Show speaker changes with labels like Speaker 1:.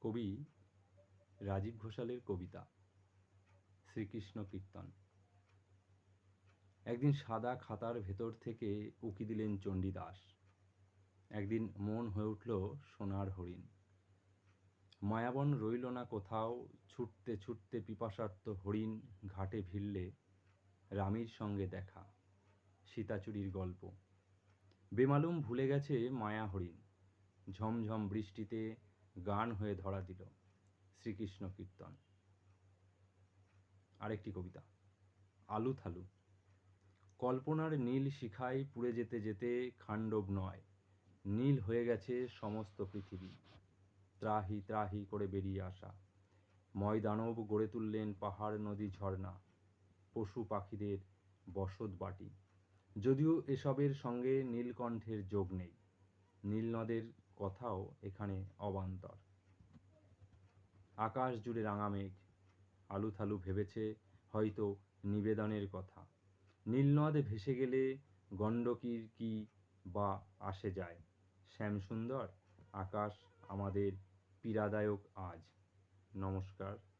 Speaker 1: কবি রাজীব ঘোষালের কবিতা শ্রীকৃষ্ণ কীর্তন। একদিন সাদা খাতার ভেতর থেকে উকি দিলেন চণ্ডীদাস। একদিন মন হয়ে উঠল সোনার হরিণ। মায়াবন রইল না কোথাও, ছুটতে ছুটতে পিপাসার্ত হরিণ ঘাটে ভিড়লে রামীর সঙ্গে দেখা, সীতাচুরির গল্প। বেমালুম ভুলে গেছে মায়া হরিণ, ঝমঝম বৃষ্টিতে গান হয়ে ধরা দিল শ্রীকৃষ্ণ কীর্তন। আরেকটি কবিতা আলু থালু। কল্পনার নীল শিখায় পুড়ে যেতে যেতে খাণ্ডব নয়, নীল হয়ে গেছে সমস্ত পৃথিবী। ত্রাহি ত্রাহি করে বেরিয়ে আসা ময়দানব গড়ে তুললেন পাহাড় নদী ঝর্ণা, পশু পাখিদের বসত বাটি। যদিও এসবের সঙ্গে নীলকণ্ঠের যোগ নেই, নীলনদের কথাও এখানে অবান্তর। আকাশ জুড়ে রাঙা মেঘ, আলু থালু ভেবেছে হয়তো নিবেদনের কথা। নীলনদ ভেসে গেলে গণ্ডকীর কি বা আসে যায়। শ্যামসুন্দর আকাশ আমাদের পীড়াদায়ক আজ। নমস্কার।